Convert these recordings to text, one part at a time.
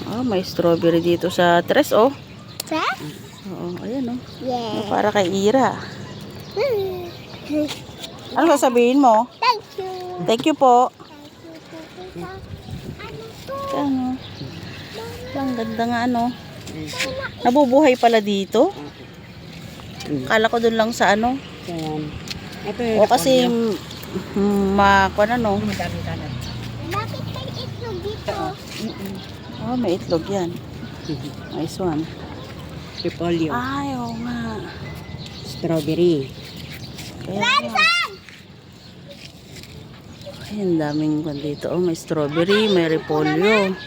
Oh, may strawberry dito sa tres, oh. Tres? Oo, ayan, oh. Yeah. Para kay Ira. Ano sasabihin mo? Thank you. Thank you po. Thank you. Ano? Ang ganda nga, ano. Nabubuhay pala dito. Kala ko dun lang sa ano. Ito yung O kasi makuha na, no. Bakit may itlog dito? Oh, may itlog yan. Nice one. repolyo, Ay, oo nga. strawberry. Kaya nga. Ay, ang daming kwan dito. Oh, may strawberry, may repolyo.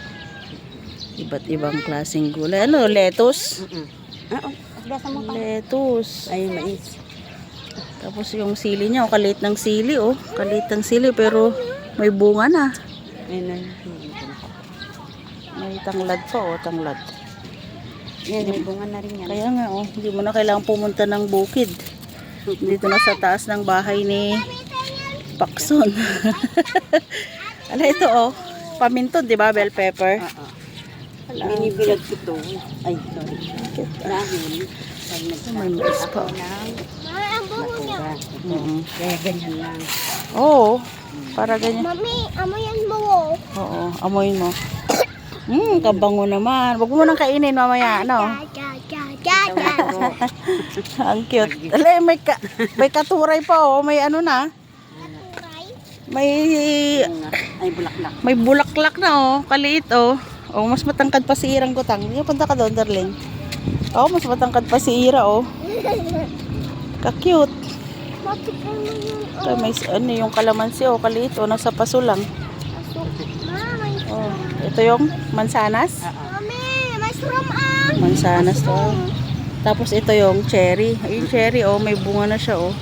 Iba't ibang klaseng gulay. Ano, lettuce? Lettuce. Ay, mais. Tapos yung sili niya, oh, kaliit ng sili, oh. Kaliit ng sili, pero may bunga na. Ayun. May tanglad pa, oh, tanglad. Yan, may bunga na rin yan. Kaya nga, oh, hindi mo na kailangang pumunta ng bukid. Dito na sa taas ng bahay ni Pakson. Ala, ito, oh. Paminton, di ba? Bell pepper. Binibilad ko to. Ay, sorry. Dahil, pag May mais pa. ng Mami, ang buho niya. kaya ganyan lang. Oo, para ganyan. Mami, amoyan mo. Oh. Oo, amoy mo. Kabango naman. Wag mo nang kainin mamaya, ano? Ja, ja, ja, ja, ja. Ang cute. Ala, may katuray pa, oh. May ano na. May Ay, bulaklak. bulaklak na, oh. Kaliit, oh. Oh, mas matangkad pa si Irang Gutang. Hindi punta ka doon, darling. Oh, mas matangkad pa si Ira, oh. Ka-cute. Bakit ano yun? Ito, may ano yung kalamansi, oh. Kaliit, oh. Nasa paso lang. Mami, Oh, ito yung mansanas. mami, may strom ah. Mansanas to. Tapos ito yung cherry. Ayun, cherry, oh. May bunga na siya, oh.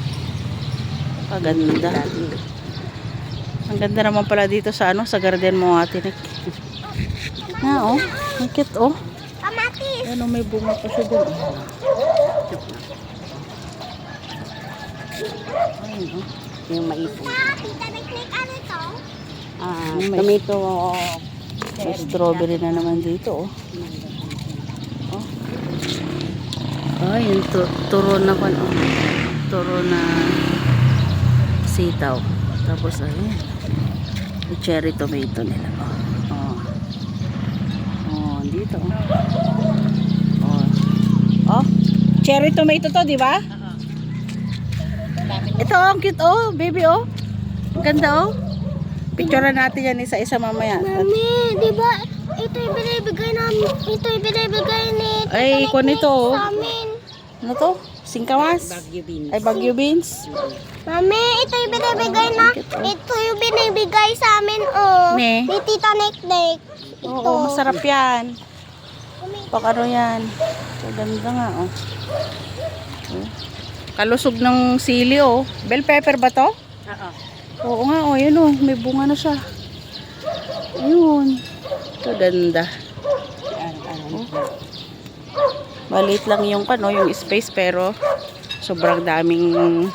Kaganda. Ang ganda naman pala dito sa ano, sa garden mo, Ate Nick. Na, oh. Ang cute, oh. Kamatis. Ano, may bunga pa siya dun. Ayun, oh. Yung mais. Tita, nagklik ano to? Yung mais. Tomato. May strawberry na naman dito, oh. Oh. Ay, yung turo na kan, oh. Turo na sitaw. Tapos, ayun. Yung cherry tomato nila, oh. Oh, dito, oh. Oh, cherry tomato to, di ba? Ito, oh, ang cute, oh, baby, oh. Ang ganda, oh. Picturean natin yan isa-isa mamaya. Mami, di ba ito yung binibigay namin, ito yung binibigay ni Tita Ay, Nick kung ito, oh. sa amin. Ano to? Singkamas? Baguio beans. Ay, Baguio beans. Mami, ito yung binibigay na, ito yung binibigay sa amin, oh. Ne? Ni Tita Nick. Ito. Oo, masarap yan. Pag ano yan. Ganda nga, oh. Oh. Kalusog ng sili, oh. Bell pepper ba to? Oo. Oo nga, oh. Yun, oh. May bunga na siya. Ayun. Kaganda. Oh. Maliit lang yung kano, yung space, pero sobrang daming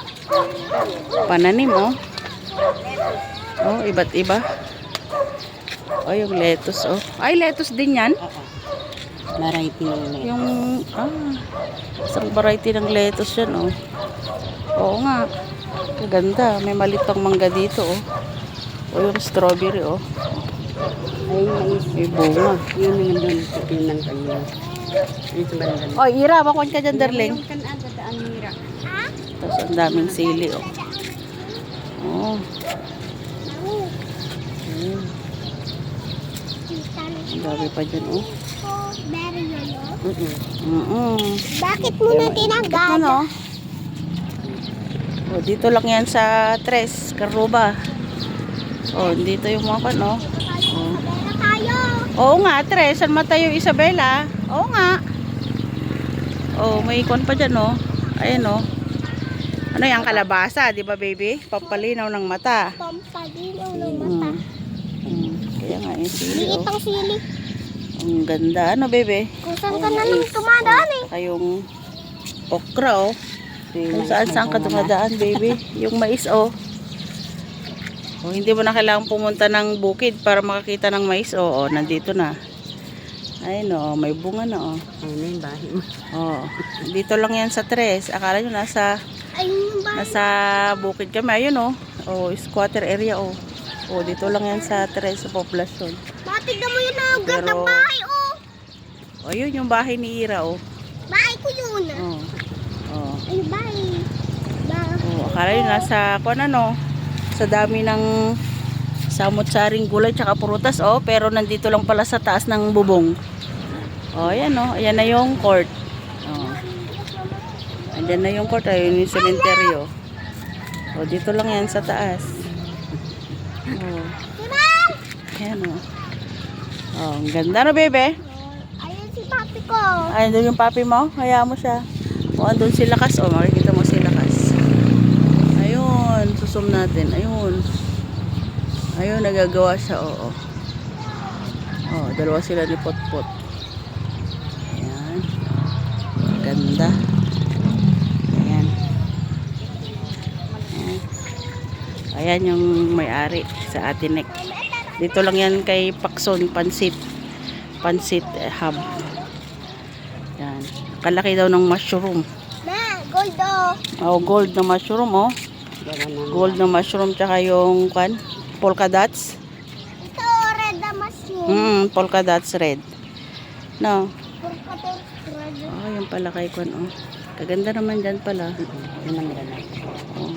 pananim, oh. Oh, iba't iba. Oh, yung lettuce, oh. Ay, lettuce din yan. Variety ng lettuce. Yung, isang variety ng lettuce yan, oh. Oo nga. Ganda. May maliit pang mangga dito, oh. O, yung strawberry, oh. Ay, mais. May bunga. Yun yung doon sa pinang kanya. Yung sa bandan. Oh, Ira, bakwan ka dyan, darling. Yung kanaan sa daan mira. Tapos, ang daming sili, oh. Oh. Ang dami pa dyan, oh. Very Mm-mm. Bakit mo na tinanggal? Ano? Oh, dito lang yan sa Tres, Caruba. Oh, dito yung mga kano. Oh. Sabay tayo. Oo nga, Tres. San Mateo Isabela. Oo nga. Oh, may ikon pa dyan, oh. Ayan, oh. Ano yung kalabasa, di ba, baby? Pampalinaw ng mata. Pampalinaw ng mata. Kaya nga, yung sili, Liit oh. ang sili. Ang ganda. Ano, baby? Kung saan ka na lang tumadaan eh. Saka yung okra, oh. Kung saan ka dumadaan, baby. Yung mais, oh. Oh, hindi mo na kailangang pumunta ng bukid para makakita ng mais. Oo, nandito na. Ay no, may bunga na oh. Ayun na yung bahay mo. Oh, dito lang yan sa Tres. Akala nyo Ayun yung bahay. nasa bukid kami. Ayun oh. Oh, squatter area oh. Oh, dito lang yan sa Tres sa poblasyon. Matignan mo yun ang ganda Pero- bahay, oh. Oh, yun yung bahay ni Ira oh. Bahay ko yun. Oh. Oh. Ay, bahay. Oh, akala nyo nasa kung ano, sa dami ng samot-saring gulay tsaka prutas oh, pero nandito lang pala sa taas ng bubong. Oh, ayan oh, ayan na yung court. Oh. Andyan na yung court, ayun yung cementerio. Oh, dito lang yan sa taas. Oh. Ayan oh. Oh, ang ganda no, bebe. Ayun si papi ko. Ay, doon yung papi mo. Hayaan mo siya. O, andun si Lakas. O, makikita mo si Lakas. Ayun. Susum natin. Ayun. Ayun, nagagawa siya. Oo. O, dalawa sila ni Potpot. Ayan. Ganda. Ayan. Ayan yung may-ari sa Atinek. Dito lang yan kay Pakson Pansit. Pansit Hub. Yan. Kalaki daw ng mushroom. Na, gold, oh. Oh, gold na mushroom, oh. Dala na. Gold na mushroom, tsaka yung, polka dots. Ito, red na mushroom. Polka dots red. No. Red. Oh, yung pala kay oh. Kaganda naman dyan pala. Yun ang gala. Oh.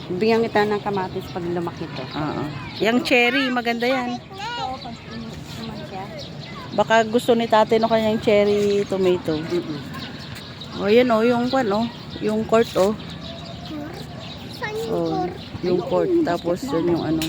Bigyan kita ng kamatis pag lumaki to. Oo. Yung cherry, maganda yan. Baka gusto ni tate no kanyang cherry tomato. Oh, yan oh, yung oh. Yung court oh. Saan yung Oh, court? yung court. Tapos yun yung ano.